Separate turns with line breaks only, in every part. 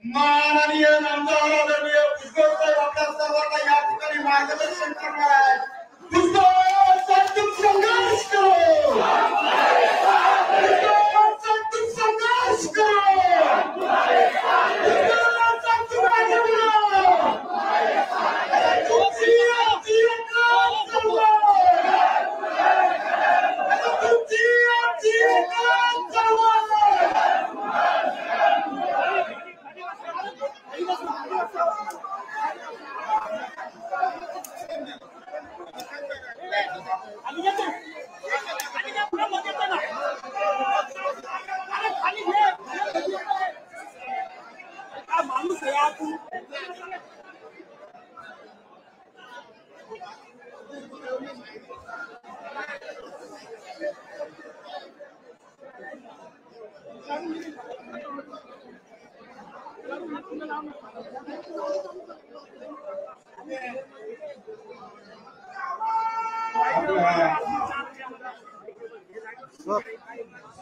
माननीय नामदार आदरणीय भुजबळ साहेब आपल्या सर्वांना या ठिकाणी मार्गदर्शन करणार आहेत. संघर्ष करो, संघर्ष करो,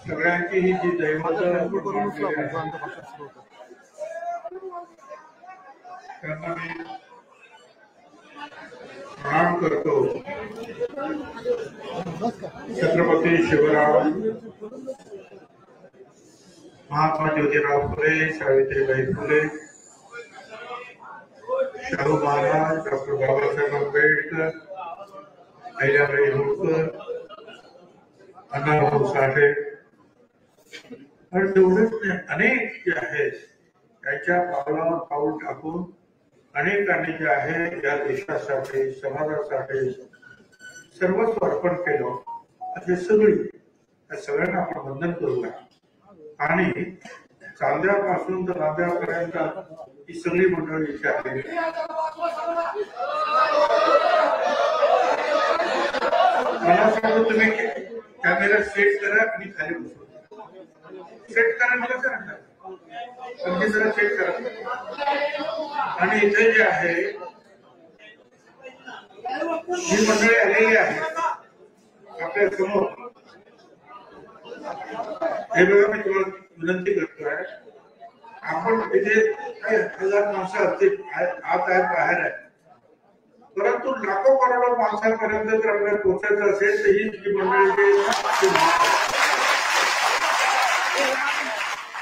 सगळ्यांची ही जी दैवत त्यांना मी प्रणाम करतो. छत्रपती शिवराम, महात्मा ज्योतिराव फुले, सावित्रीबाई फुले, शाहू महाराज, डॉक्टर बाबासाहेब आंबेडकर, अहिल्याबाई होळकर, अण्णाभाऊ साठे आणि तेवढेच नाही, अनेक जे आहेत त्याच्या पावलावर पाऊल टाकून अनेकांनी जे आहे या देशासाठी, समाजासाठी सर्वस्व अर्पण केलं. असे सगळी त्या सगळ्यांना आपण वंदन करूया. आणि चांद्यापासून तर नांद्यापर्यंत ही सगळी मंडळी इथे आहे. मला सांगतो, तुम्ही कॅमेरा सेट करा आणि खाली बसवा. सेट करा, मला सांगा म्हणजे जरा सेट करा. आणि इथे जे आहे ही मंडळी आलेली आहे आपल्या समोर. हे बघा, मी तुम्हाला विनंती करतोय, आपण तिथे 1000 माणसं असतील, आत आहेत, बाहेर आहे, परंतु लाखो करोडो माणसांपर्यंत जर आपल्याला पोहोचायचं असेल तर ही जी मंडळी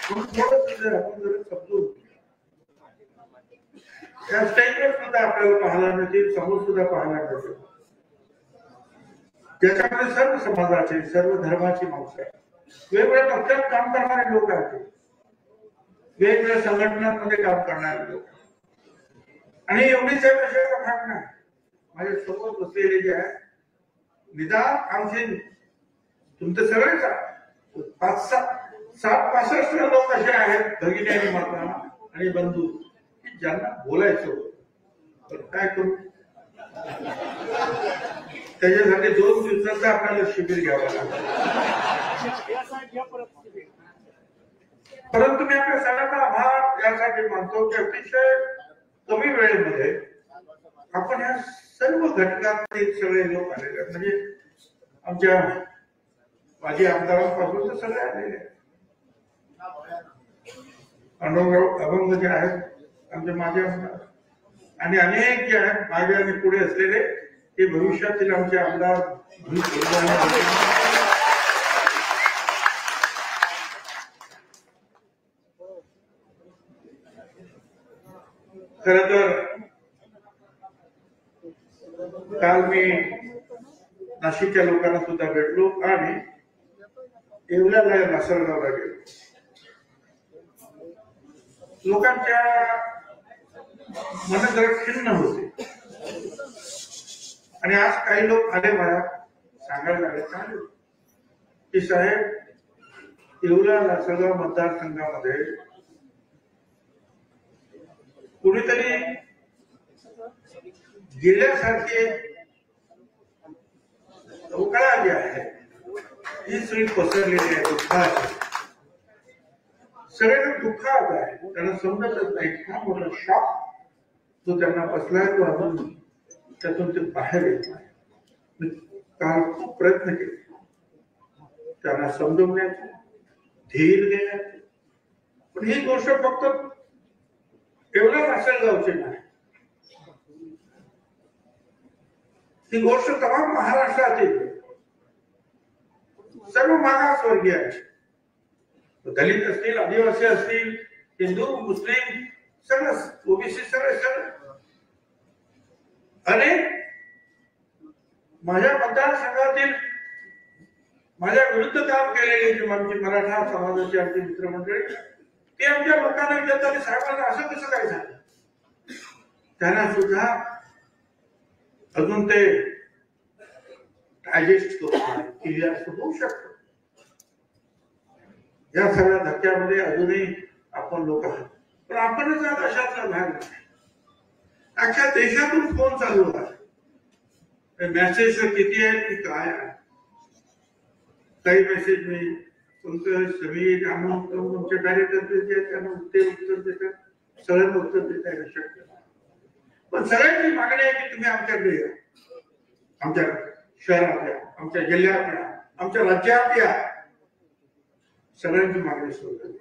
समजून त्या स्टेजवर सुद्धा आपल्याला पाहायला मिळतील, समोर सुद्धा पाहायला मिळतील, ज्याच्यामध्ये सर्व समाजाची, सर्व धर्माची माणसं आहेत, वेगवेगळ्या पक्षात काम करणारे लोक आहेत, वेगवेगळ्या संघटनांमध्ये काम करणारे लोक, आणि एवढीच कशाचा भाग नाही. माझ्या समोर बसलेले जे आहे, निदान आमचे तुमचे सगळेच 65 लोक असे आहेत, भगिनी आणि माता आणि बंधू, की ज्यांना बोलायचं होतं, तर काय करू, त्याच्यासाठी 2 दिवसाचं आपल्याला शिबिर घ्यावं लागतं. परंतु मी आपल्या सगळ्यांना आभार यासाठी मानतो की अतिशय कमी वेळेमध्ये आपण या सर्व घटकांचे सगळे लोक आलेले आहेत. म्हणजे आमच्या माजी आमदारांपासून तर सगळे आलेले आहेत. पांडुरंगराव अभंग जे आहेत आमचे माजी आमदार, आणि अनेक जे आहेत मागे आणि पुढे असलेले, ते भविष्यातील आमचे आमदार. खर तर काल मी नाशिकच्या लोकांना सुद्धा भेटलो आणि येवल्याला, लासलगावला गेलो. लोकांच्या मनात जरा खिन्न होते, आणि आज काही लोक आले मला सांगायला लागले की साहेब, येवला लासलगाव मतदारसंघामध्ये कुणीतरी गेल्यासारखे अवकाळा जी आहे ही सगळी पसरलेली आहे, दुःखाची. सगळ्यांना दुःखात आहे, त्यांना समजतच नाही. हा मोठा शॉक जो त्यांना बसलाय, तो अजून त्यातून ते बाहेर येत नाही. मी काल खूप प्रयत्न केले त्यांना समजवण्याचे, धीर देण्याचे, पण ही गोष्ट फक्त एवढंच असेल गावचे नाही. ही गोष्ट तमाम महाराष्ट्रातील सर्व मागासवर्गीय आहेत, दलित असतील, आदिवासी असतील, हिंदू, मुस्लिम, सगळं ओबीसी, सगळं अनेक माझ्या मतदारसंघातील माझ्या विरुद्ध काम केलेले जे आमची मराठा समाजाची आमची मित्रमंडळी, ते आमच्या लोकांना विचारताना साहेबांना असं कसं काय झालं, त्यांना सुद्धा अजून ते डायजेस्ट होऊ शकतो. या सगळ्या धक्क्यामध्ये अजूनही आपण लोक आहात, पण आपणच आज अशातला भाग नाही. अख्ख्या देशातून फोन चालू आहे, मेसेज किती आहे की काय आहे. काही मेसेज मी तुमचं समीर आम्ही तुमचे कार्यकर्ते जे आहेत त्यांना उत्तर देतात, सगळ्यांना उत्तर देता येणं शक्य नाही. पण सगळ्यांची मागणी आहे की तुम्ही आमच्याकडे या, आमच्या शहरात या, आमच्या जिल्ह्यात या, आमच्या राज्यात या. सगळ्यांची मागणी सुरू झाली.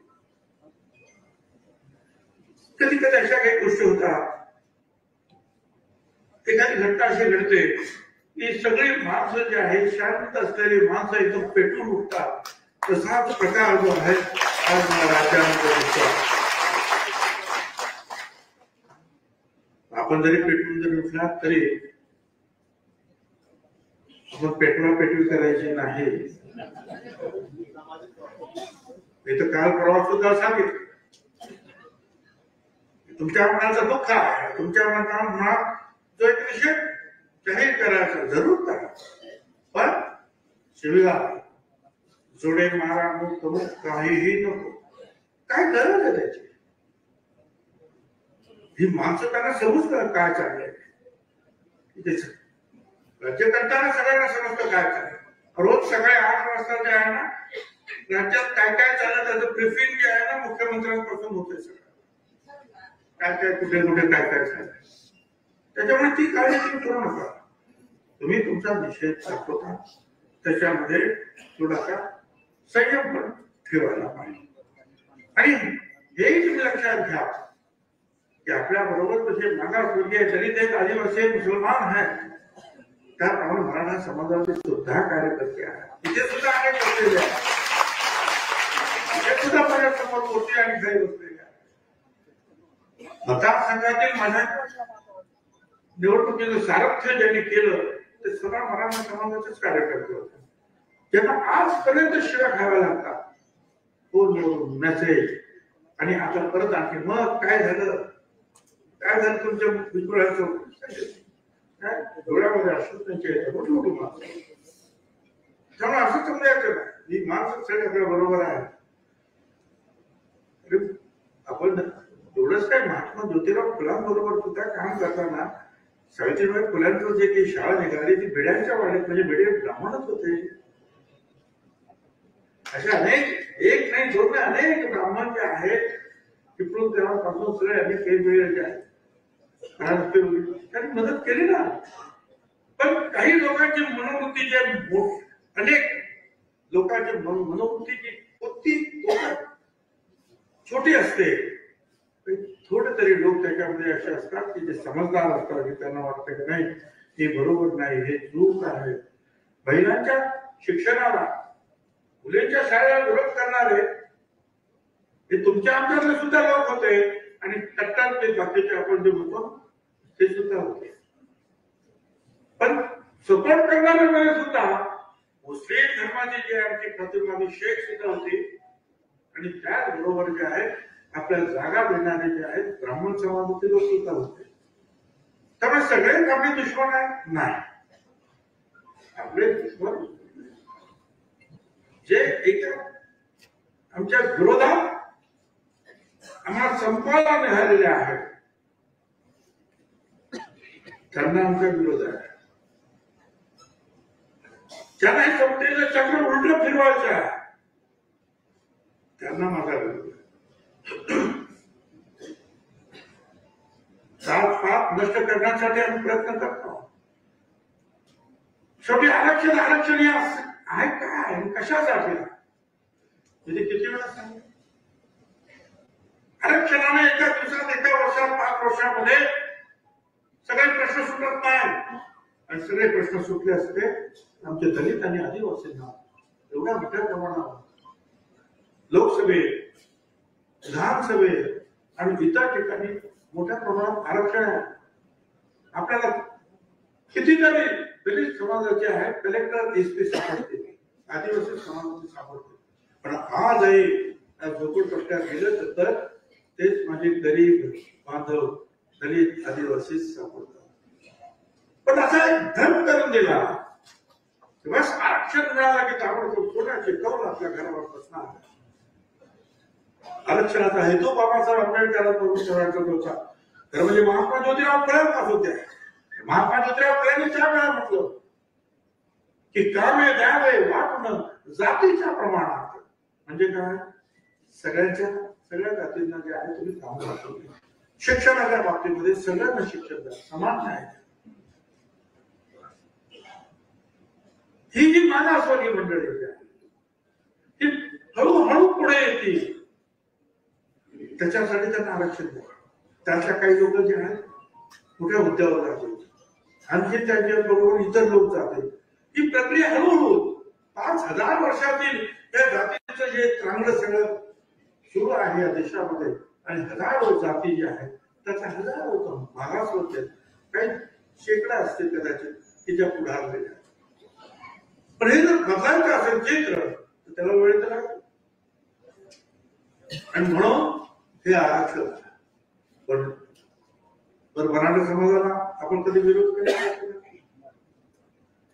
कधी कधी अशा काही गोष्टी होतात, एखादी घटना अशी घडते की सगळी माणसं जी आहे शांत असलेली माणसं एकदम पेटून उठतात. तसाच प्रकार जो आहे आज राज्यामध्ये दिसतो. आपण जरी पेटून जरी उठला तरी आपण पेटवा पेटवी करायची नाही. मी तर काल परवा सुद्धा सांगितलं, तुमच्या मनाचं दुःख आहे, तुमच्या मनात जो एक विषय जाहीर करायचा जरूर करा, पण शिवीगाळ, जोडे मारा, मुक्त काहीही नको. काय गरज आहे त्याची? ही माणसं त्यांना समज काय चाललंय. राज्य करताना सगळ्यांना समजतं काय चाललंय. रोज सकाळी 8 वाजता जे आहे ना, राज्यात काय काय चाललं त्याचं ब्रीफिंग जे आहे ना मुख्यमंत्र्यांपासून होते. सगळं काय काय कुठे कुठे काय काय चाललंय. त्याच्यामुळे ती काळजी तुम्ही करू नका. तुम्ही तुमचा निषेध दाखवता, त्याच्यामध्ये थोडासा संयम पण ठेवायला पाहिजे. आणि हेही तुम्ही लक्षात घ्या की आपल्या बरोबर तसे मागासवर्गीय दलित आहेत, आदिवासी, मुसलमान आहेत, त्याप्रमाणे मराठा समाजाचे सुद्धा कार्यकर्ते आहेत. इथे सुद्धा अनेक बसलेले आहेत, इथे सुद्धा माझ्या समोर मोठी आणि काही बसलेले आहेत. मतदारसंघातील माझ्या निवडणुकीचं सारथ्य ज्यांनी केलं ते सगळा मराठा समाजाचेच कार्यकर्ते होते, ज्यांना आजपर्यंत शिव्या खाव्या लागतात, फोनवरून मेसेज. आणि आता परत आणखी मग काय झालं, काय झालं तुमच्या विपुळाचं, काय डोळ्यामध्ये असं त्यांच्या येतात मोठी मोठी माणसं. त्यामुळे असं समजायचं नाही ही माणसं सगळे आपल्या बरोबर आहे. आपण एवढंच काय महात्मा ज्योतिराव फुलांबरोबर सुद्धा काम करताना सावित्रीबाई फुलांचं जे काही शाळा निघाली ती भिड्यांच्या वाड्यात, म्हणजे भिडे ब्राह्मणच होते. अशा अनेक, एक नाही दोन नाही, अनेक ब्राह्मण जे आहेत चिपळूण देवापासून सगळे अनेक वेगवेगळे जे आहेत त्यांनी मदत केली ना. पण काही लोकांची मनोवृत्ती जे अनेक लोकांची मनोवृत्तीची छोटी असते. थोडे तरी लोक त्याच्यामध्ये असे असतात की जे समजदार असतात, की त्यांना वाटतं की नाही हे बरोबर नाही, हे चूक आहे. महिलांच्या शिक्षणाला, मुलींच्या शाळेला विरोध करणारे हे तुमच्या आमच्यातले सुद्धा लोक होते आणि कट्टर ते बाकीचे आपण जे म्हणतो ते सुद्धा होते. पण सपोर्ट करणारे वेळे सुद्धा मुस्लिम धर्माचे जे आमची प्रतिमानी शेख सुद्धा होते आणि त्याचबरोबर जे आहे आपल्याला जागा देणारे जे आहेत ब्राह्मण समाजाचे लोक सुद्धा होते. त्यामुळे सगळेच आपले दुश्मन आहेत नाही. आपले दुश्मन जे एक आमच्या विरोधात आम्हाला संपाला निघालेले आहेत त्यांना आमचा विरोध आहे. ज्यांना हे समतेचं चक्र उलट फिरवायचं आहे त्यांना माझा विरोध आहे. जात-पात नष्ट करण्यासाठी आम्ही प्रयत्न करतो. शेवटी आरक्षण आरक्षण आहे काय, कशासाठी? म्हणजे किती वेळा सांगितलं आरक्षणाने एका दिवसात, एका वर्षात वर्षामध्ये सगळे प्रश्न सुटत नाही, आणि सगळे प्रश्न सुटले असते आमचे दलित आणि आदिवासींना एवढ्या मोठ्या प्रमाणावर लोकसभेत, विधानसभेत आणि इतर ठिकाणी मोठ्या प्रमाणात आरक्षण आहे. आपल्याला कितीतरी दलित समाजाचे आहेत कलेक्टर एसपी सापडते, आदिवासी समाजाचे सापडते, पण आजही झोपडपट्ट्यात गेलं तर तेच माझे गरीब बांधव दलित आदिवासी सापडतात. पण असा एक धर्म करून दिला बस आरक्षण मिळाला की ताबडतोब कोणाचे कौल आपल्या घरावर बसणार. आरक्षणाचा हेतू बाबासाहेब आंबेडकरांचा होता, खरं म्हणजे महात्मा ज्योतिराव फुले पास होते. महात्मा ज्योतिराव फुलेंनी त्या वेळा म्हटलं की कामे द्यावे वाटून जातीच्या प्रमाणात, म्हणजे काय सगळ्या जातींना जे आहे तुम्ही काम वाटून द्या. शिक्षणाच्या बाबतीमध्ये सगळ्यांना शिक्षण द्या, समान न्याय द्या. ही जी मागासवर्गीय मंडळी आहे ती हळूहळू पुढे येतील, त्याच्यासाठी त्यांना आरक्षण द्या. त्यातल्या काही लोक जे आहेत मोठ्या हुद्द्यावर जातील, आणखी त्यांच्या बरोबर इतर लोक जातील. ही प्रक्रिया हळूहळू 5000 वर्षातील या जातीचं जे चांगलं सगळं सुरू आहे या देशामध्ये, आणि हजारो जाती ज्या आहेत त्याचा हजारो मागासवर्गीय काही शेकडा असतील कदाचित की ज्या पुढारलेल्या. पण हे जर बदलायचं असेल चित्र तर त्याला वेळ तर लागेल, आणि म्हणून हे आरक्षण. पण मराठा समाजाला आपण कधी विरोध केला?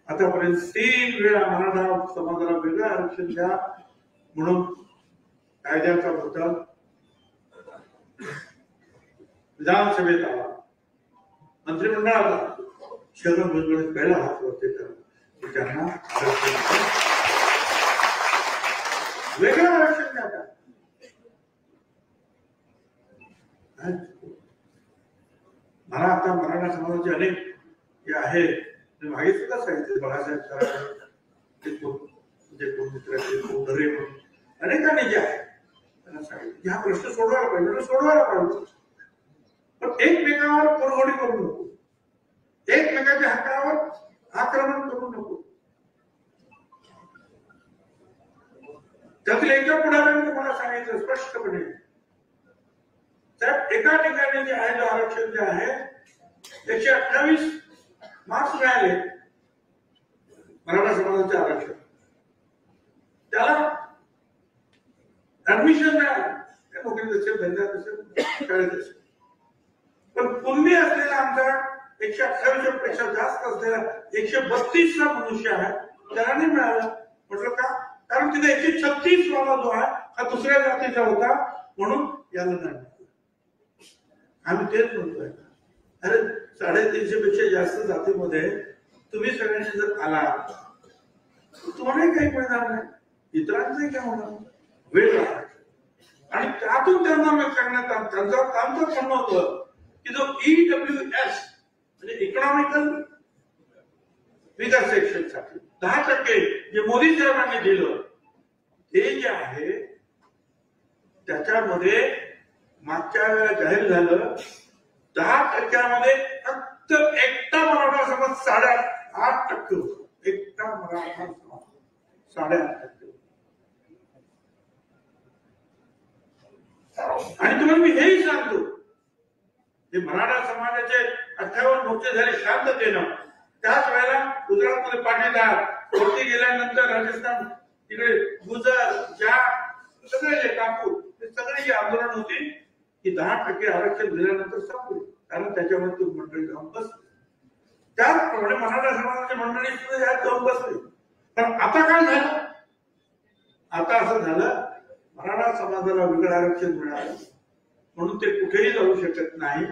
आतापर्यंत 3 वेळा मराठा समाजाला वेगळं आरक्षण द्या म्हणून कायद्याचा मुद्दा विधानसभेत आला, मंत्रिमंडळात आला, छगन भुजबळ पहिला हात वरती करा, त्यांना वेगळं आरक्षण द्या. मला आता मराठा समाजाचे अनेक जे आहेत मागे सुद्धा सांगितले, बाळासाहेब कराड कोण मित्राचे कोण नरे म्हणून अनेकांनी जे आहे त्यांना सांगितलं हा प्रश्न सोडवायला पाहिजे, सोडवायला पाहिजे, पण एकमेकावर पोरगोडी करू नको, एकमेकाच्या हक्कावर आक्रमण करू नको. त्यातील एका पुढाऱ्याने तुम्हाला सांगितलं स्पष्टपणे, तर एका ठिकाणी जे आहे आरक्षण जे आहे 128 मार्क्स मिळाले मराठा समाजाचे आरक्षण, त्याला ऍडमिशन मिळालं, त्या नोकरीत असेल, धंद्यात असेल, शाळेत असेल. पण कुणबी असलेला आमचा 128 पेक्षा जास्त असलेला 132चा मनुष्य आहे त्याला नाही मिळाला. म्हटलं का? कारण तिथे 136 वाला जो आहे हा दुसऱ्या जातीचा होता म्हणून याला नाही. आम्ही तेच म्हणतोय, अरे 350 पेक्षा जास्त जातीमध्ये तुम्ही सगळ्यांनी जर आला तुम्हालाही काही मिळणार नाही, इतरांचंही काय होणार, वेळ लागणार. आणि त्यातून त्यांना मग करण्यात त्यांचं म्हणणं होतं की जो EWS म्हणजे इकॉनॉमिकल विगर सेक्शन साठी 10% जे मोदी साहेबांनी दिलं ते जे आहे त्याच्यामध्ये मागच्या वेळेला जाहीर झालं 10% फक्त एकटा मराठा समाज 8.5% होता. एकटा मराठा समाज 8.5%. आणि तुम्हाला मी हेही सांगतो जे मराठा समाजाचे 58 मोर्चे झाले शांततेनं, त्याच वेळेला गुजरातमध्ये पाटीदार, वरती गेल्यानंतर राजस्थान तिकडे गुजर जाट सगळे जे कापूर ते सगळे जी आंदोलन होती की 10% आरक्षण दिल्यानंतर संपली, कारण त्याच्यामध्ये तो मंडळी जाऊन बसली. त्याचप्रमाणे मराठा समाजाच्या मंडळी सुद्धा यात जाऊन बसली. पण आता काय झालं? आता असं झालं मराठा समाजाला वेगळं आरक्षण मिळालं म्हणून ते कुठेही जाऊ शकत नाही.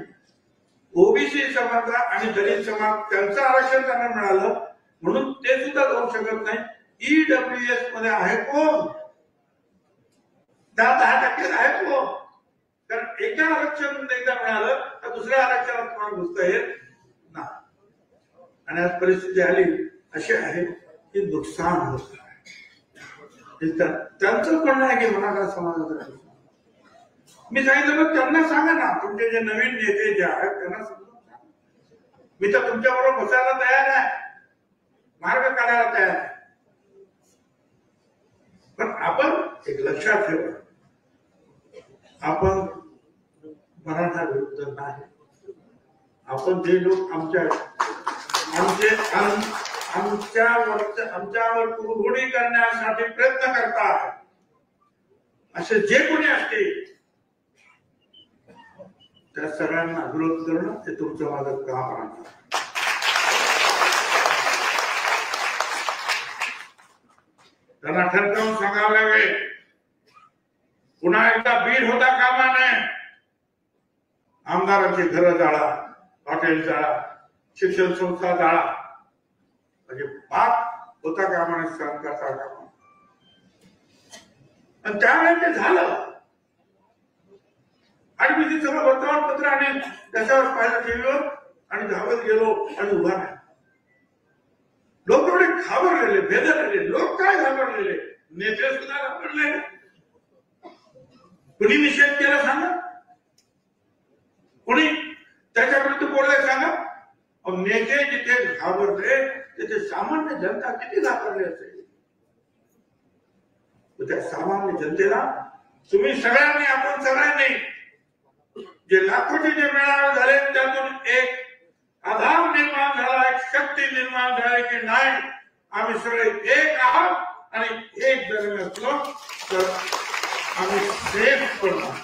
ओबीसी समाज आणि दलित समाज त्यांचं आरक्षण त्यांना मिळालं म्हणून ते सुद्धा जाऊ शकत नाही. EWS मध्ये आहे कोण? त्या 10% आहे कोण? कारण एका आरक्षण एकदा मिळालं तर दुसऱ्या आरक्षणात तुम्हाला घुसता येत नाही. आणि आज परिस्थिती आली अशी आहे की नुकसान होत आहे. त्यांचं म्हणणं आहे की मराठा समाजाचं मी सांगितलं मग त्यांना सांगा ना, तुमचे जे नवीन नेते जे आहेत त्यांना समजून सांगा. मी तर तुमच्या बरोबर बसायला तयार आहे, मार्ग काढायला तयार आहे. पण आपण एक लक्षात ठेवा, आपण मराठा विरुद्ध नाही. आपण जे लोक आमच्यावर कुरघोडी करण्यासाठी प्रयत्न करतात, असे जे कोणी असतील त्या सगळ्यांना विरोध करणं हे तुमचं माझं काम आहे. त्यांना ठणकावून सांगावं लागेल, पुन्हा एकदा बीड होता कामा नये. आमदारांची घरं जाळा, हॉटेल जाळा, शिक्षण संस्था जाळा, म्हणजे पाप होता कामा नये, सहन करता कामा. आणि त्यावेळेस ते झालं. आणि मी ते सगळं वर्तमानपत्र आणि त्याच्यावर पाहिलं टीव्हीवर आणि धावत गेलो आणि उभा नाही. लोक एवढे घाबरलेले, भेदरलेले. लोक काय घाबरलेले? नेते सुद्धा घाबरले. कुणी निषेध केला सांगा, कुणी त्याच्या विरुद्ध बोलले सांगा. नेते जिथे घाबरले तिथे सामान्य जनता किती घाबरली असेल. त्या सामान्य जनतेला तुम्ही सगळ्यांनी, आपण सगळ्यांनी जे लाखोचे जे मेळावे झाले त्यातून एक आधार निर्माण झाला, एक शक्ती निर्माण झाली की नाही आम्ही सगळे एक आहोत आणि एक जर असलो तर आम्ही सेफ पडणार.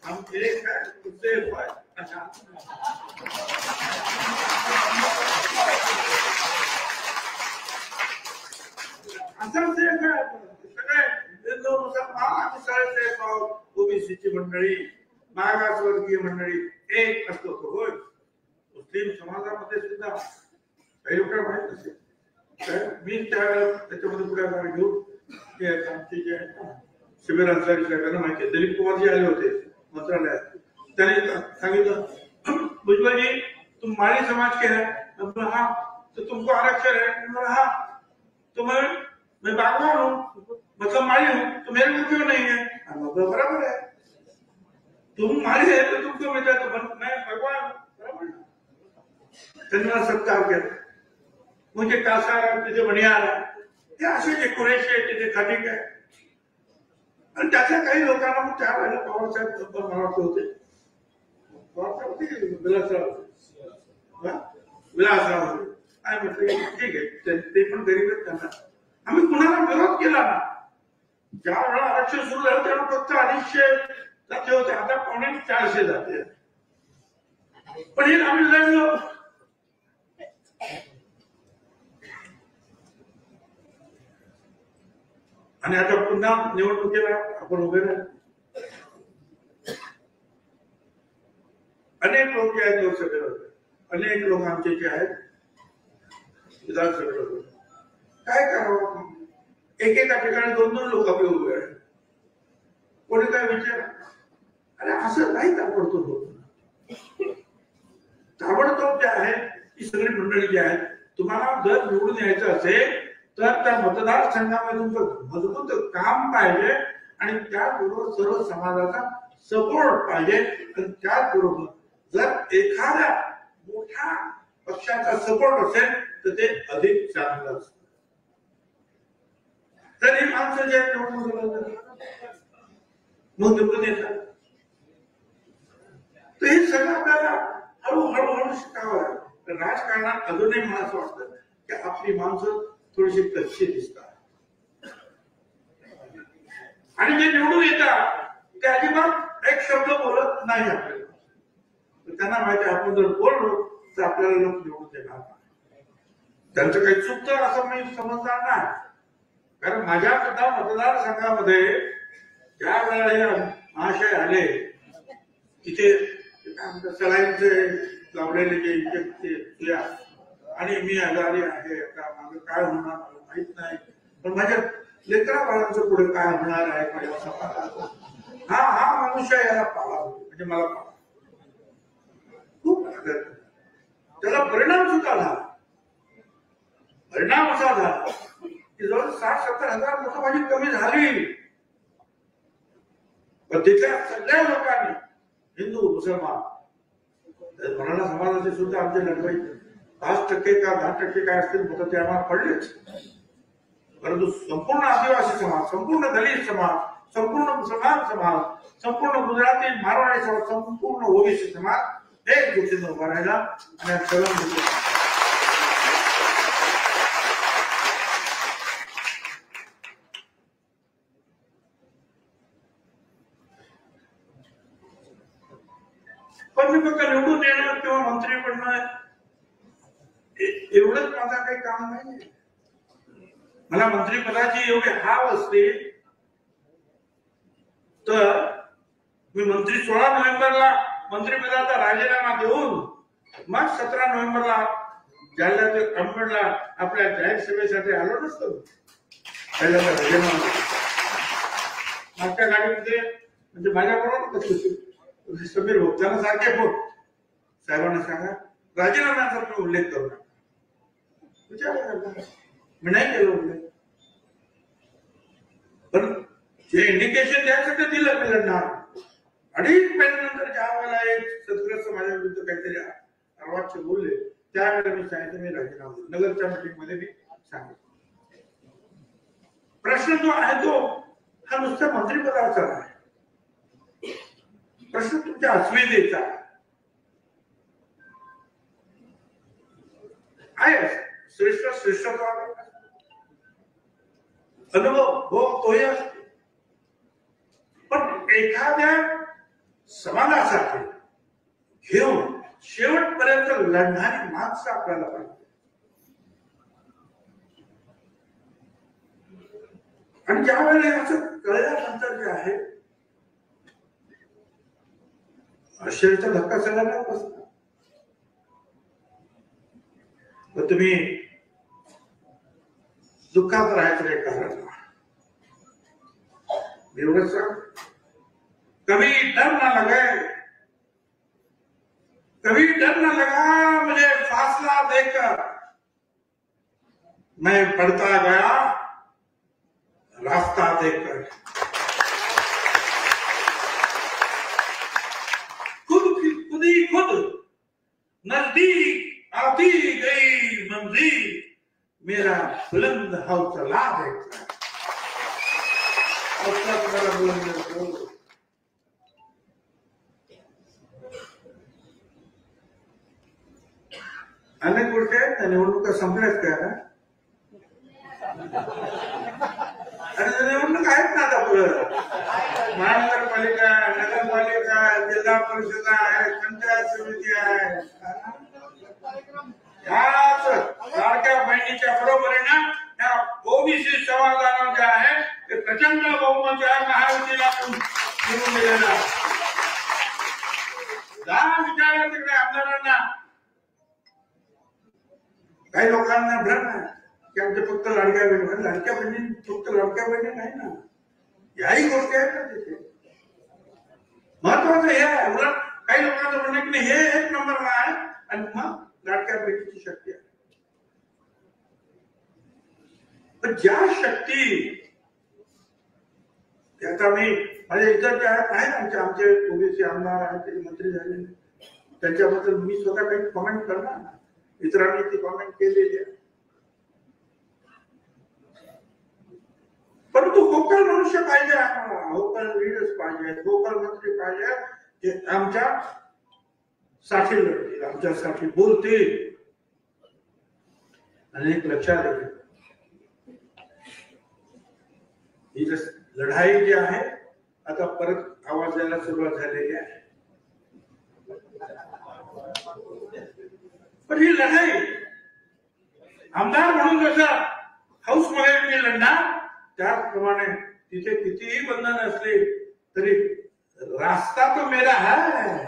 हम एक है, सेफ है. असं सेफ आहे. सगळे हिंदू मुसलमान आम्ही सगळे सेफ आहोत. ओबीसीची मंडळी, मागासवर्गीय मंडळी एक असतो तो. होय, मुस्लिम समाजामध्ये सुद्धा काही लोकांना माहित नसेल. मी त्याच्यामध्ये पुढाकार घेऊन ते आमचे जे शिबिरांसाठी सगळ्यांना माहिती आहे. दिलीप कुमारजी आले होते मंत्रालयात. त्यांनी सांगितलं, भुजबळजी तुम माली समाज के है? हा. तो तुमको आरक्षण है? हा. तो मैं बागवान हूँ, मतलब माली हूँ, तो मेरे को क्यों नहीं है? बराबर है, तुम माली है तो तुमको मिलता, तो मैं भगवान. बराबर. त्यांना सत्कार केला. म्हणजे कासार तिथे बनियार हे असे जे कुरेशी आहेत तिथे खाटिक आहे. आणि त्याच्या काही लोकांना मग त्यावेळेला पवारसाहेब मराठे होते. विलासराव होते. काय म्हटलं, ठीक आहे, ते पण गरीब आहेत, त्यांना आम्ही कुणाला विरोध केला ना. ज्या वेळेला आरक्षण सुरू झालं तेव्हा फक्त 250 जाते होते, आता 450 जाते. पण हे आम्ही लढलो. आणि आता पुन्हा निवडणुकीला आपण उभे राहू. अनेक लोक जे आहेत लोकसभेला होते, अनेक लोक आमचे जे आहेत विधानसभेला होते. काय करावं? एकेका ठिकाणी 2-2 लोक आपले उभे आहेत. कोणी काय विचार? अरे असं नाही ताबडतोब होत. ताबडतोब जे आहे ही सगळी मंडळी जी आहेत, तुम्हाला जर निवडून यायचं असेल तर त्या मतदारसंघामध्ये तुमचं मजबूत काम पाहिजे आणि त्याबरोबर सर्व समाजाचा सपोर्ट पाहिजे. आणि त्याचबरोबर जर एखाद्या मोठ्या पक्षाचा सपोर्ट असेल तर ते अधिक चांगलं असतं. तर ही माणसं जे मग निवडून येतात. तर हे सगळं आपल्याला हळूहळू शिकावं लागतं. राजकारणात अजूनही मला असं वाटतं की आपली माणसं थोडीशी कच्ची दिसतात. आणि जे निवडून येतात ते अजिबात एक शब्द बोलत नाही आपल्याला. त्यांना माहिती आहे आपण जर बोललो तर आपल्याला लोक निवडून देणार. त्यांचं काही चुकतं असं मी समजणार नाही. कारण माझ्या सुद्धा मतदारसंघामध्ये ज्या वेळेला महाशय आले तिथे सलाईनचे लावलेले जे इंजेक्शन आणि मी आजारी आहे, आता माझं काय होणार मला माहित नाही, पण माझ्या लेकरा बाळांचं पुढे काय होणार आहे माझ्या समाजात, हा मनुष्य याला पाळा, म्हणजे मला पाळा. खूप त्याला परिणाम सुद्धा झाला. परिणाम असा झाला की जवळ 60-70 हजार लोक माझी कमी झाली. पण तिथल्या सगळ्या लोकांनी, हिंदू मुसलमान, मराठा समाजाचे सुद्धा आमचे लढवई 5% का 10% काय असतील मत ते आम्हाला पडलेच, परंतु संपूर्ण आदिवासी समाज, संपूर्ण दलित समाज, संपूर्ण मुसलमान समाज, संपूर्ण गुजराती मारवाडी समाज, संपूर्ण ओबीसी समाज एकजुटीने उभा राहिला आणि सगळं पण मी फक्त निवडून येणं किंवा मंत्री बनणं एवढंच माझा काही काम नाही. मला मंत्रिपदाची एवढी हाव असते तर मी मंत्री 16 नोव्हेंबरला मंत्रिपदाचा राजीनामा देऊन मग 17 नोव्हेंबरला जालन्यातील अंबडला आपल्या जाहीर सभेसाठी आलो नसतो. मागच्या गाडीमध्ये म्हणजे माझ्याबरोबर बसले समीर भोगताना सारखे फोन साहेबांना सांगा राजीनाम्याचा तुम्ही उल्लेख करू नका. मी नाही केलं उल्लेख, पण जे इंडिकेशन द्यायचं दिलं मी लढणार. 2.5 महिन्यानंतर ज्या वेळेला एक सदग्रस्त माझ्या विरुद्ध काहीतरी अर्वाच्य बोलले त्यावेळेला मी सांगितलं मी राजीनामा देतो. नगरच्या मीटिंग मध्ये मी सांगितलं. प्रश्न जो आहे तो हा नुसता मंत्रिपदाचा आहे, प्रश्न तुमच्या अस्मितेचा आहे. श्रेष्ठ श्रेष्ठत्व अनुभव हो तोही असतो, पण एखाद्या समाजासाठी घेऊन शेवटपर्यंत लढणारी माणसं आपल्याला पाहिजे. आणि ज्या वेळेला असं कळल्यानंतर जे आहे आश्चर्याचा धक्का सगळ्यांना बसला. तर तुम्ही दुःखात राहायचं काही कारण एवढंच सांग. कभी डर ना लगे, कभी डर न लगा मुझे फासला देकर, मैं पढ़ता गया रास्ता देखकर. खुद ही खुद नजदीक आती गई मंजिल, मेरा बुलंद हौसला देखकर. मेरा बुलंद अनेक गोष्टी आहेत ना. निवडणुका संपल्यात का? आणि निवडणूक आहेत ना आता पुढं. महानगरपालिका, नगरपालिका, जिल्हा परिषद आहे, पंचायत समिती आहे. याच लाडक्या बहिणीच्या बरोबरीनं या ओबीसी समाजाला जे आहे ते प्रचंड बहुमत आहे महायुतीला निवडून दिलेला. दहा विचारा तिकडे आमदारांना. काही लोकांना भ्रम आहे की आमच्या फक्त लाडक्या बहिणी, लाडक्या बहिणी फक्त लाडक्या बहिणी नाही ना, याही गोष्टी आहेत ना तिथे. महत्वाचं हे आहे. काही लोकांचं म्हणणं की हे एक नंबरला आहे आणि मग लाडक्या बहिणीची शक्ती आहे. पण ज्या शक्ती आता मी माझ्या इतर जे आहेत आमचे ओबीसी आमदार आहेत ते मंत्री झाले, त्यांच्याबद्दल मी स्वतः काही कॉमेंट करणार ना. इतरांनी ती कॉमेंट केलेली आहे. परंतु होकल मनुष्य पाहिजे आम्हाला, होकल लीडर्स पाहिजे, होकल मंत्री पाहिजे जे आमच्या साठी लढतील, आमच्यासाठी बोलतील. आणि एक लक्षात येईल ही लढाई जी आहे आता परत आवाज यायला सुरुवात झालेली आहे. पण ही लढाई आमदार म्हणून जसं हाऊस मध्ये मी लढणार त्याचप्रमाणे तिथे कितीही बंधन असले तरी रास्ता तो मेरा है.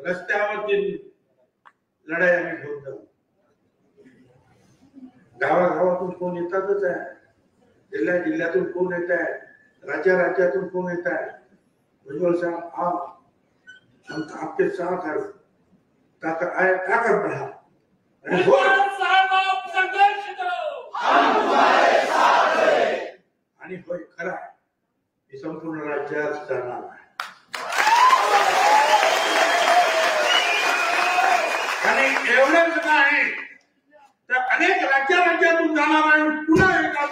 रस्त्यावरची लढाई आम्ही घेऊन जाऊ. गावागावातून कोण येतातच आहे, जिल्ह्यातून कोण येत आहे, राज्यातून कोण येत आहे. भुजबल साहब आप हम आपके साथ हैं, ताकत बढ़ा. साहब आप संघर्ष करो. आणि होय खरा मी संपूर्ण राज्यात जाणार आहे आणि एवढंच नाही तर अनेक राज्यातून जाणार आहे पुन्हा एकदा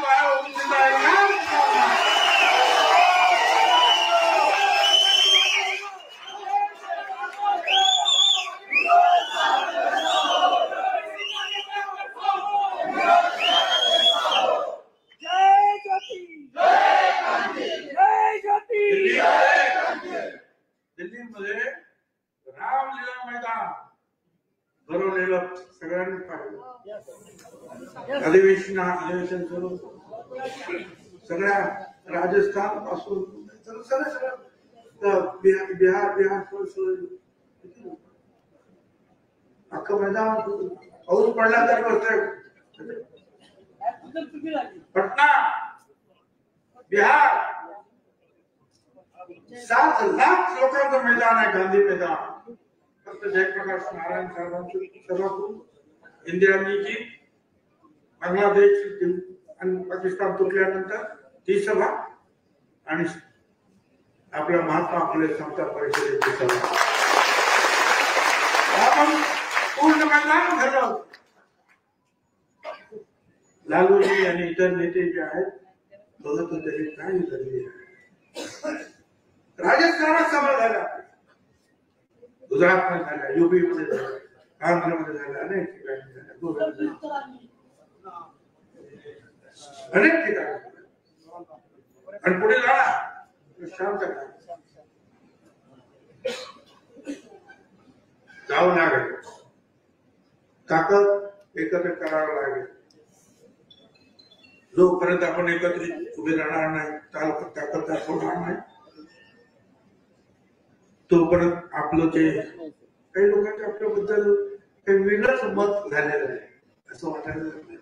दिल्लीमध्ये रामलीला मैदान भरवलेलं सगळ्यांनी पाहिलं. अधिवेशन सुरू सगळ्या राजस्थान पासून बिहार अख्खं मैदान पाऊस पडला तर पटना बिहार 7 लाख लोकांचं मैदान आहे गांधी मैदान. फक्त जयप्रकाश नारायण साहेबांची सभातून इंदिराजीची बांगलादेश आणि पाकिस्तान तुटल्यानंतर ती सभा आणि आपल्या महात्मा फुले समता परिषदेची सभा आपण पूर्ण मैदान भरलं. लालूजी आणि इतर नेते जे आहेत बघत होते काय झाले. राजस्थानात सभा झाल्या, गुजरात मध्ये झाल्या, युपी मध्ये झाल्या, आंध्रमध्ये झाल्या, अनेक ठिकाणी झाल्या, अनेक ठिकाणी. आणि पुढे जाणार शांत जावं लागेल, ताकद एकत्र करावं लागेल. जोपर्यंत आपण एकत्रित उभे राहणार नाही, ताकद दाखवणार नाही, तोपर्यंत आपलं जे काही लोकांच्या आपल्याबद्दल काही वेगळंच मत झालेलं आहे असं वाटायला लागलं.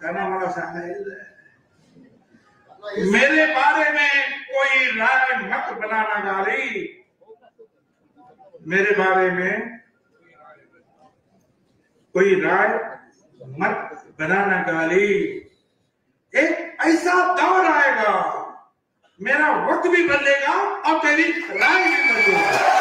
त्यांना मला सांगायचं मेरे बारे में कोई राय मत बनाना गाली, मेरे बारे में कोई राय मत बनाना गाली. एक ऐसा दौर आएगा मेरा वक्त भी बदलेगा और तेरी राय भी बदलेगा.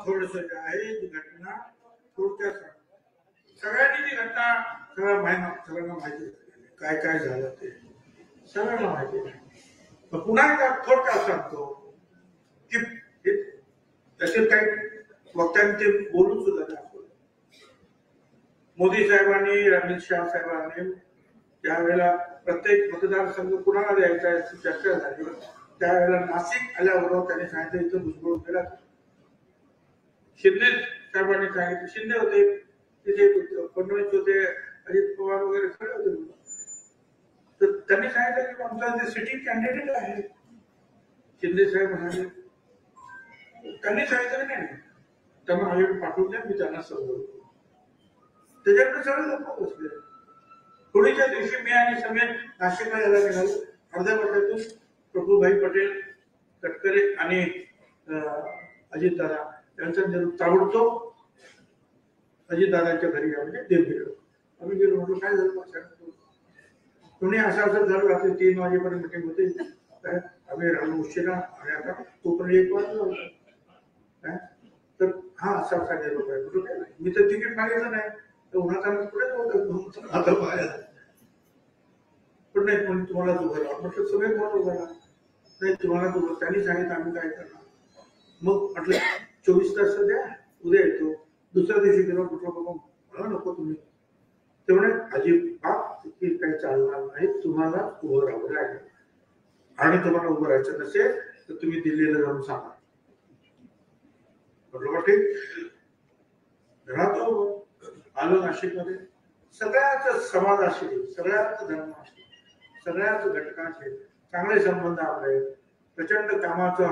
थोडस आहे ती घटना थोडक्यात सगळ्यांनी ती घटना सगळ्यांना माहिती काय काय झालं ते सगळ्यांना माहिती आहे. पुन्हा एकदा थोडक्यात सांगतो की त्याचे काही वक्त्यांनी ते बोलून सुद्धा दाखवलं. मोदी साहेबांनी अमित शहा साहेबांनी त्यावेळेला प्रत्येक मतदारसंघ कुणाला द्यायचा याची चर्चा झाली. त्यावेळेला नाशिक आल्याबरोबर त्यांनी सांगितलं इथं भुजबळ गेला. शिंदे साहेबांनी सांगितलं, शिंदे होते तिथे, फडणवीस होते, अजित पवार वगैरे सगळे होते. तर त्यांनी सांगितलं की आमचा जे सिटिंग कॅन्डिडेट आहे शिंदे साहेब म्हणाले. त्यांनी सांगितलं नाही त्यांना माझ्याकडे पाठवून द्या, मी त्यांना समजवतो. त्याच्याकडे सगळे लोक बसले. होळीच्या दिवशी मी आणि समेत नाशिकला यायला निघालो. अर्ध्या वाट्यातून प्रफुल्लभाई पटेल, तटकरे आणि अजितदादा त्यांचा ताबडतोब अजितदादांच्या घरी म्हणजे देव गेलो. आम्ही गेलो, म्हटलं काय झालं कोणी असं असं झालं. रात्री 3 वाजेपर्यंत मिटिंग होते. आम्ही राहून उशिरा आणि आता तोपर्यंत 1 वाजला होता. तर हा असा असा गेलो काय मी तर तिकीट मागितलं नाही तर उन्हाचा पुढे आता बाहेर पण नाही. पण तुम्हाला दुभाला म्हटलं सगळे कोण उभाला नाही, तुम्हाला दुभं. त्यांनी सांगितलं आम्ही काय करणार. मग म्हटलं 24 तास द्या, उद्या येतो. दुसऱ्या दिवशी गेलो, म्हटलं बाबा मला नको तुम्ही. ते म्हणे अजिबात की काही चालणार नाही, तुम्हाला उभं राहावं लागेल. आणि तुम्हाला उभं राहायचं नसेल तर तुम्ही दिल्लीला जाऊन सांगा. बरोबर ठीक. राहतो आलो नाशिकमध्ये. सगळ्याच समाजाशी, सगळ्याच धर्माशी, सगळ्याच घटकांशी चांगले संबंध आपले. प्रचंड कामाचा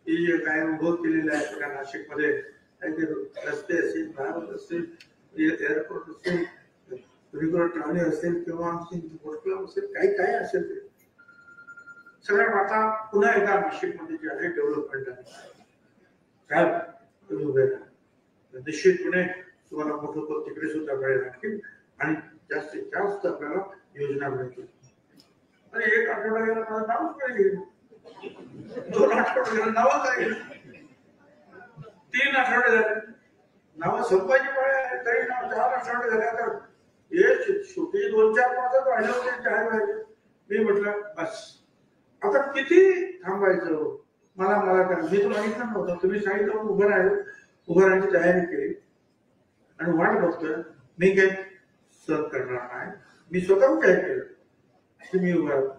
हे जे काय उभं केलेलं आहे आपल्या नाशिकमध्ये, रस्ते असेल, भारत असेल, एअरपोर्ट असेल, ठाणे असेल किंवा बोट क्लब असेल, काही काय असेल ते सगळ्या आता पुन्हा एकदा नाशिकमध्ये जे आहे डेव्हलपमेंट आहे. साहेब तुम्ही उभे राहा, निश्चितपणे तुम्हाला मोठं पद तिकडे सुद्धा मिळेल आणखी, आणि जास्तीत जास्त आपल्याला योजना मिळतील. आणि एक आठवडा गेला माझं नावच काय गेलं, 2 आठवडे गेलं नावच काय गेलं, 3 आठवडे झाले नाव संपायची पाळी आहे, तरी नाव 4 आठवडे झाले. तर हे शेवटी 2-4 मासात राहिले होते जाहीर व्हायचे. मी म्हटलं बस आता किती थांबायचं, मला करा. मी तर मागितलं नव्हतं, तुम्ही सांगितलं उभं राहायची तयारी केली आणि वाट बघतोय. मी काही सहन करणार नाही, मी स्वतः काय केलं की मी उभा राहतो.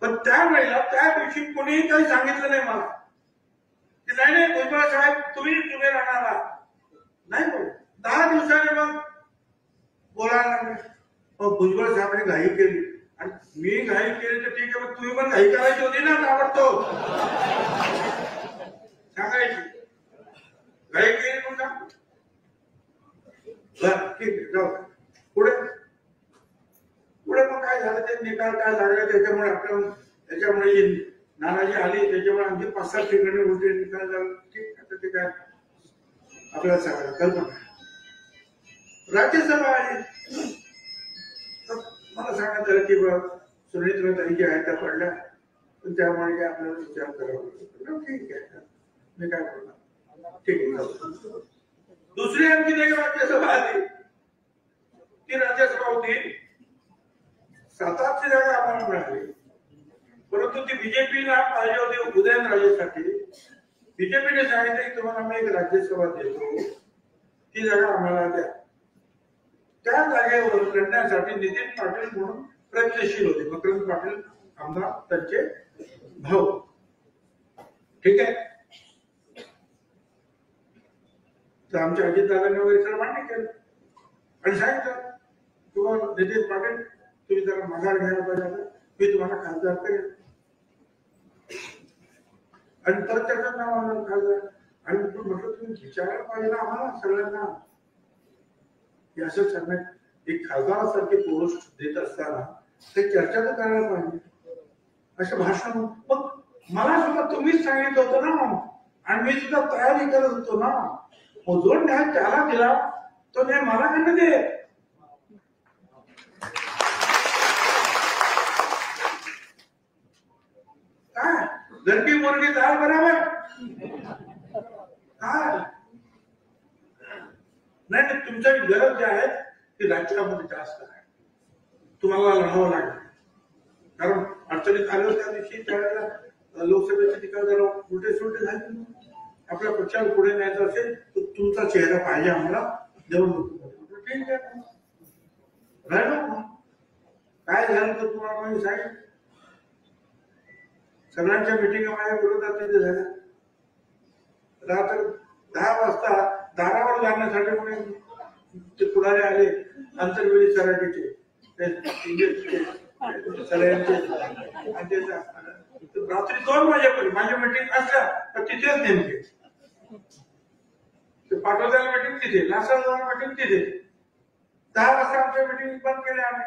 पण त्यावेळेला त्या दिवशी कोणीही काही सांगितलं नाही मला की नाही भुजबळ साहेब तुम्ही राहणार नाही. बोल 10 दिवसाने मग बोलायला लागले. मग भुजबळ साहेबांनी घाई केली, आणि मी घाई केली तर ठीक आहे, तुम्ही पण घाई करायची होती ना, ताबडतोब सांगायची. घाई केली म्हणून ठीक आहे जाऊ. पुढे मग काय झालं, ते निकाल काय लागले त्याच्यामुळे नाराजी आली, त्याच्यामुळे आणखी 5-7 ठिकाणी उलटे निकाल झाले. ठीक आता ते काय आपल्याला सांगायला कल्पना. राज्यसभा आली, मला सांगण्यात आलं की सुनीताताई ज्या आहेत त्या पडल्या, पण त्यामुळे काय आपल्याला विचार करावा लागतो. ठीक आहे, मी काय बोलणार, ठीक आहे. दुसरी आणखी एक राज्यसभा आली, ती राज्यसभा होती 7-8ची जागा आम्हाला मिळाली, परंतु ती बीजेपीला पाहिजे होती उदयनराजेसाठी. बीजेपीने सांगितलं की तुम्हाला आम्ही एक राज्यसभा देतो, ती जागा आम्हाला द्या. त्या जागेवर लढण्यासाठी नितीन पाटील म्हणून प्रयत्नशील होते, मकरंद पाटील आमदार त्यांचे भाऊ. ठीक आहे, तर आमच्या अजितदादांनी वगैरे सर मान्य केलं आणि सांगितलं किंवा नितीन पाटील तुम्ही जरा माघार घ्यायला पाहिजे, मी तुम्हाला खासदार करेन. आणि परत त्याचं नाव आलं खासदार. आणि म्हटलं तुम्ही विचारायला पाहिजे ना आम्हाला सगळ्यांना, असं सांगण्यात एक खासदारासारखे पोस्ट देत असताना ते चर्चा तर करायला पाहिजे. अशा भाषण मग मला सुद्धा तुम्हीच सांगितलं होतं ना, आणि मी सुद्धा तयारी करत होतो ना. जो न्याय त्याला दिला तो न्याय मला काय दे. काय लडकी मुलगी दाल बराबर काय नाही, तुमच्या गरज जे आहे ती राज्यामध्ये जास्त आहे, तुम्हाला लढावं लागेल. कारण अडचणीत आलं त्या दिवशी त्यावेळेला लोकसभेचे निकाल जरा उलटे सुलटे झाले. आपल्या पक्षाला पुढे न्यायचं असेल तर तुमचा चेहरा पाहिजे आम्हाला निवडणुकीमध्ये. ठीक आहे, राहिलो काय झालं तर तुम्हाला माहिती सांगेल. सगळ्यांच्या मिटिंग माझ्या विरोधात तिथे झाल्या. रात्र 10 वाजता दारावर जाण्यासाठी कोणी ते पुढारी आले, आंतरवेळी सराटीचे रात्री 2 वाजेपर्यंत माझी मिटिंग असल्या तर तिथेच नेमके पाठवलेल्या मिटिंग तिथे, लासाला मिटिंग तिथे. 10 वाजता आमच्या मिटिंग बंद केल्या आम्ही,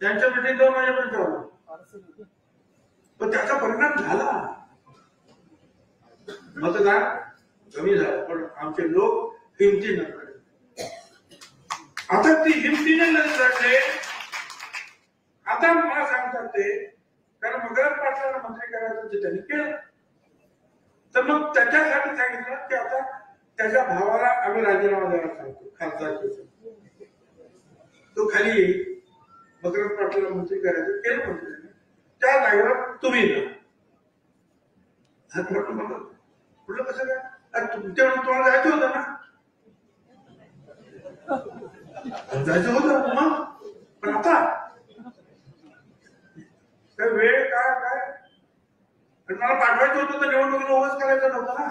त्यांच्या मिटिंग 2 वाजेपर्यंत चालू. पण त्याचा परिणाम झाला, मतदान कमी झालं, पण आमचे लोक हिमतीने लढले. आता ती हिमतीने लढले. आता मला सांगतात ते, कारण मकरंद पाटलांना मंत्री करायचं ते त्यांनी केलं, तर मग त्याच्यासाठी सांगितलं की आता त्याच्या भावाला आम्ही राजीनामा द्यायला सांगतो खासदारचे. तो खाली येईल, मकरंद पाटलांना मंत्री करायचं केलं मंत्र्यांनी, त्या जागेवर तुम्ही म्हटलं कसं काय तुमच्याकडून तुम्हाला जायचं होतं ना. जायचं होतं मग, पण आता काय वेळ काय काय मला पाठवायचं होतं तर निवडणुकीला उभंच करायचं नव्हतं ना,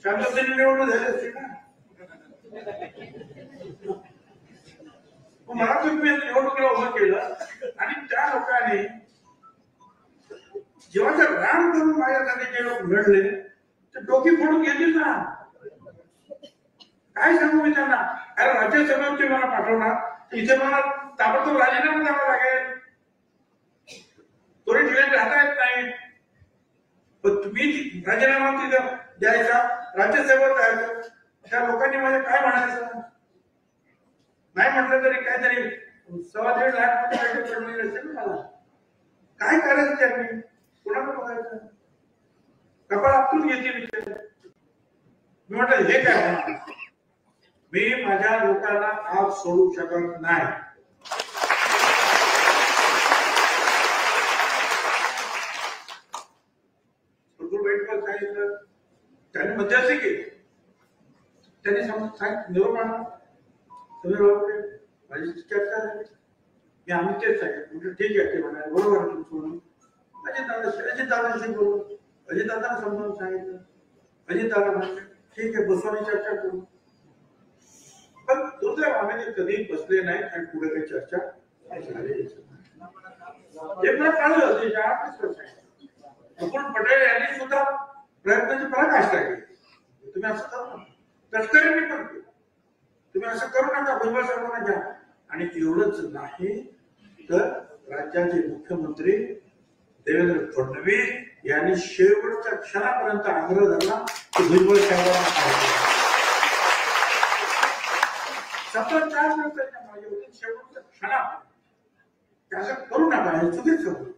शांततेने निवडणूक झाली असते ना. मला तुम्ही निवडणुकीला उभं केलं आणि त्या लोकांनी जेव्हा जर राम करून माझ्यासाठी जे लोक लढले तर डोकी फोडून घेतील ना. काय सांगू मी त्यांना, अरे राज्यसभेवरती मला पाठवणार इथे मला ताबडतोब राजीनामा द्यावा लागेल, तोरी ठिकाणी राहता येत नाही. पण तुम्ही राजीनामा तिथं द्यायचा, राज्यसभेवर जायचं, त्या लोकांनी माझ्या काय म्हणायचं, नाही म्हटलं तरी काहीतरी 1.5 लाख पडलेली असेल ना. मला काय करायचं त्यांनी, कोणाला बघायचं, कपाळ आपटून घेतील विचार. मी म्हटलं हे काय, मी माझ्या लोकांना आज सोडू शकत नाही. सांगितलं त्यांनी मध्यस्थी केली, त्यांनी निरोप आणला, माझी चर्चा झाली, मी आम्ही तेच सांगितलं. म्हणजे ठीक आहे ते म्हणाले बरोबर तुम्ही अजितदादाशी बोलू, अजितदादांना समजावून सांगितलं, अजितदादा म्हणले ठीक आहे बसवानी चर्चा करू. पण दुर्दैवाने कधी बसले नाही आणि पुढे काही चर्चा झाली. एकनाथ काढलं होते 8 वर्ष मुकुल पटेल यांनी सुद्धा प्रयत्नाची पराकाष्ठा केली. तुम्ही असं करू नका, तस्करीने पण केलं, तुम्ही असं करू नका, भुजबळ साहेबांना घ्या. आणि एवढंच नाही तर राज्याचे मुख्यमंत्री देवेंद्र फडणवीस यांनी शेवटच्या क्षणापर्यंत आग्रह धरला की भुजबळ साहेबांना सतत 4 दिवसाच्या मागे होते, शेवटच्या क्षणापर्यंत असं करू नका, हे चुकीचं होतं.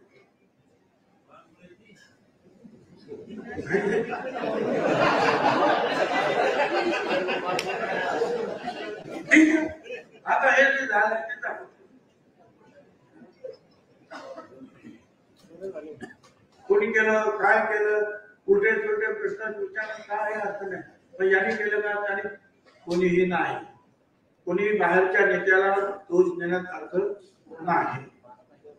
ठीक आहे, आता हे जे झालं कोणी केलं, काय केलं, उलटे सुलटे प्रश्न विचारणं काय अर्थ नाही. पण यांनी केलं का, त्याने कोणीही नाही, कोणी बाहेरच्या नेत्याला दोष देण्यात अर्थ नाही.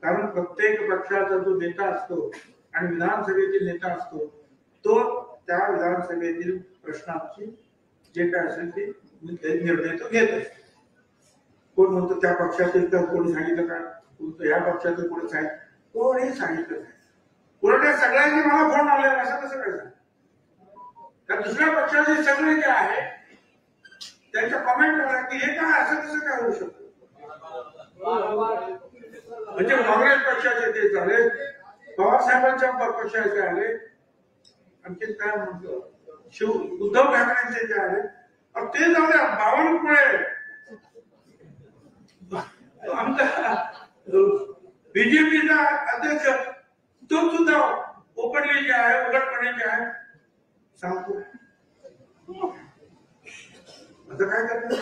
कारण प्रत्येक पक्षाचा जो नेता असतो आणि विधानसभेतील नेता असतो तो त्या विधानसभेतील प्रश्नांची जे काय असेल ते निर्णय तो घेत असतो. कोण म्हणतो त्या पक्षातील तर कोणी सांगितलं का, या पक्षातील कोणी सांगितलं, कोणी सांगितलं नाही. उलट सगळ्यांनी मला फोन आले, असं कसं काय झालं, त्या दुसऱ्या पक्षाचे सगळे जे आहे त्यांच्या कमेंट करा की हे काय असं कसं काय होऊ शकतं. म्हणजे काँग्रेस पक्षाचे ते झाले, पवार साहेबांच्या पक्षाचे आले, आणखी काय म्हणतो उद्धव ठाकरेंचे जे आले, ते झाले बावनकुळे, आमचा बीजेपीचा अध्यक्ष तो सुद्धा ओपनली जे आहे, उलटपणे जे आहे सांगतो. आता काय करतो,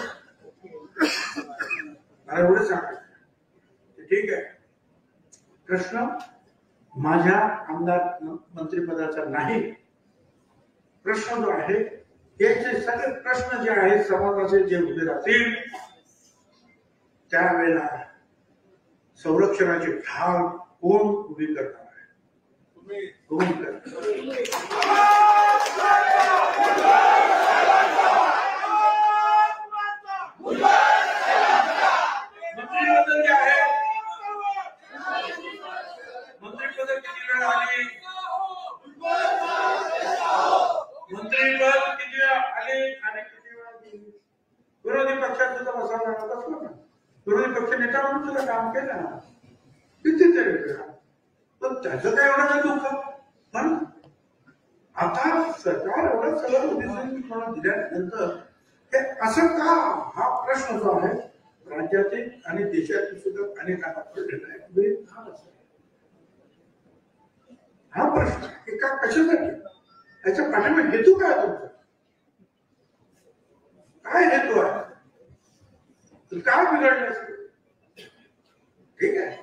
मला एवढं सांगायचं ठीक आहे. प्रश्न माझ्या आमदार मंत्रिपदाचा नाही, प्रश्न जो आहे हे जे सगळे प्रश्न जे आहेत समाजाचे जे उभे राहतील त्यावेळेला संरक्षणाची ढाल कोण उभी करणार आहे, कोण मंत्रिपद जे आहे, मंत्रिपद किती वेळा आली, मंत्रिपद किती वेळा आले आणि किती वेळा गेली. विरोधी पक्षात सुद्धा बसवणार बसलो ना, विरोधी पक्ष नेता म्हणून सुद्धा काम केलं ना, कितीतरी वेळा. पण त्याचं काय एवढं दुःख. पण आता सरकार एवढं सगळं दिल्यानंतर हे असं का, हा प्रश्न जो आहे राज्यातील आणि देशातील सुद्धा अनेकांना पडलेला आहे. हा प्रश्न एका कशासाठी, याच्या पाठीमागे हेतू काय तुमचा, काय हेतू आहे, काय बिघडलं असेल. ठीक आहे,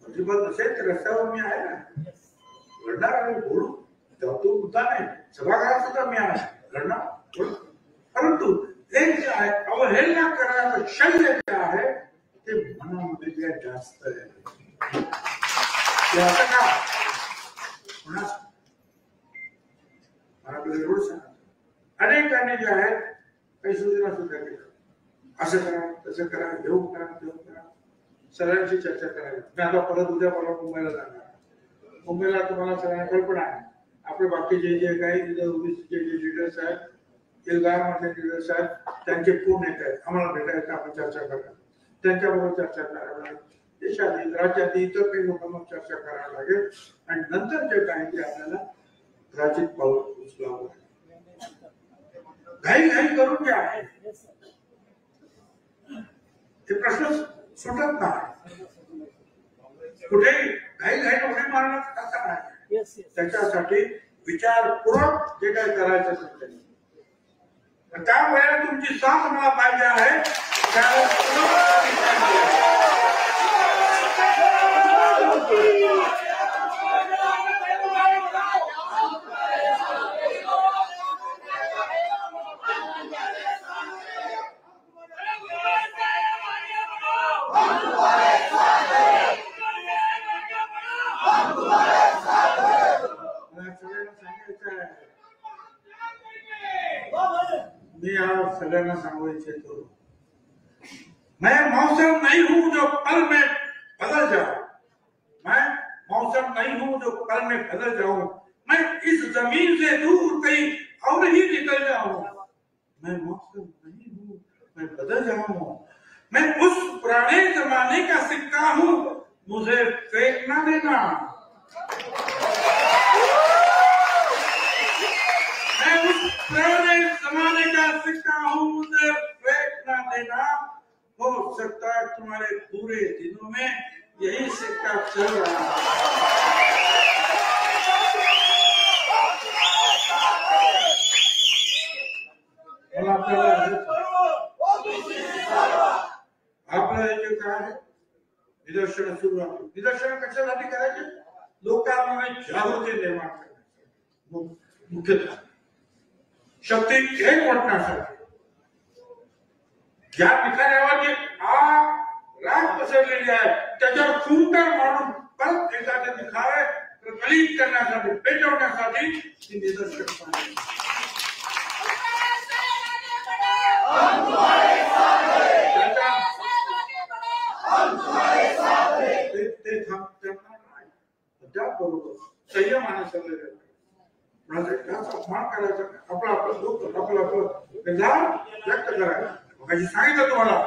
मंत्रिपद नसेल तर रस्त्यावर मी आहे ना, लढणार आणि बोलू, तो मुद्दा नाही. सभागृहात सुद्धा मी आहे, लढणार. परंतु एक जे आहे अवहेलना करण्याचं शल्य जे आहे ते मनामध्ये जास्त आहे. असं का मला एवढं सांगा, अनेकांनी जे आहेत काही सूचना सुद्धा केल्या, असं करा तसं करा, घेऊ करा घेऊ करा, सगळ्यांची चर्चा करायला. मी आता परत उद्या परवा मुंबईला जाणार. मुंबईला तुम्हाला सगळ्यांना कल्पना आहे, आपले बाकीचे जे काही तिथे ओबीसीचे जे लिडर्स आहेत, एल्गारमधले लिडर्स आहेत, त्यांचे फोन येत आहेत आम्हाला भेटायचं, आपण चर्चा करायला, त्यांच्याबरोबर चर्चा करायला लागेल. देशातील राज्यातील इतर काही लोकांना चर्चा करायला लागेल आणि नंतर जे काही ते आपल्याला कदाचित पाऊल उचलावं लागेल. घाई घाई करून जे आहे ते प्रश्न सुटत नाही. कुठेही घाई घाई उडी मारण्यात अर्थ नाही. त्याच्यासाठी विचारपूर्वक जे काही करायचं ते. त्यावेळेला तुमची साथ मला पाहिजे आहे. सगळ्यांना सांगू इच्छितो, मैं मौसम नहीं हूं जो पल में बदल जाऊं, मैं मौसम नहीं हूं जो पल में बदल जाऊं, मैं इस जमीन से दूर कहीं और ही निकल जाऊं, मैं मौसम नहीं हूं मैं बदल जाऊं, मैं उस पुराने जमाने का सिक्का हूं, मुझे फेंक न देना, मैं उस पुराने जमाने का सिक्का हूं, मुझे फेंक न देना. हो सकता है तुम्हारे पूरे दिनों में यही सिक्का चल रहा है. आपलं जे काय आहे निदर्शन सुरू आहे. निदर्शन कशासाठी करायचे? लोकांमध्ये जागृती निर्माण करण्यासाठी, मुख्यतः शक्ती एक वाटण्यासाठी. ज्या ठिकाणावर जे राग पसरलेली आहे त्याच्यावर फुंकर मारून परत एखाद्या दिखावे प्रकलित करण्यासाठी, पेटवण्यासाठी ती निदर्शन पाहिजे. त्याबरोबर संयमाने चाललेलं अपमान करायचा, आपलं आपलं दुःख आपलं आपलं व्यक्त करायचं. माझी सांगितलं तुम्हाला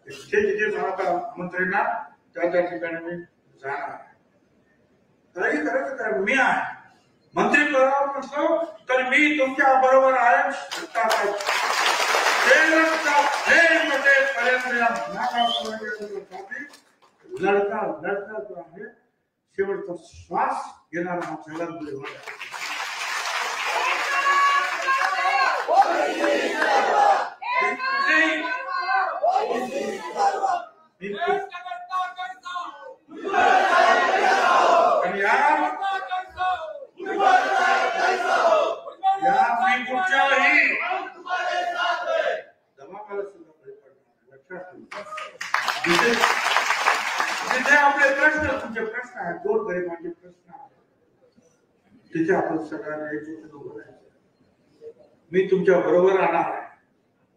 जिथे जिथे मला आमंत्रण त्या त्या ठिकाणी मी जाणार. काही करायचं काय, मी आहे मंत्री पदावर नसलो तर मी तुमच्या बरोबर आहे. लढता लढता जो आहे शेवटचा श्वास घेणारा हा सगळ्यात जिथे आपले प्रश्न, तुमचे प्रश्न आहेत, गोर गरिबांचे प्रश्न आहेत, तिथे आपण सगळ्यांना एकजुट उभं राहायचं. मी तुमच्या बरोबर राहणार आहे.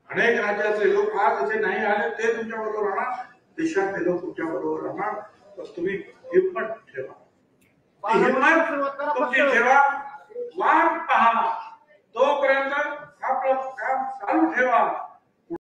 अनेक राज्याचे लोक आज इथे नाही आले, ते तुमच्या बरोबर राहणार. देशातले लोक तुमच्या बरोबर राहणार. तर तुम्ही हिंमत ठेवा, हिंमत तुमची ठेवा, वाट पहा. तोपर्यंत आपलं काम चालू ठेवा.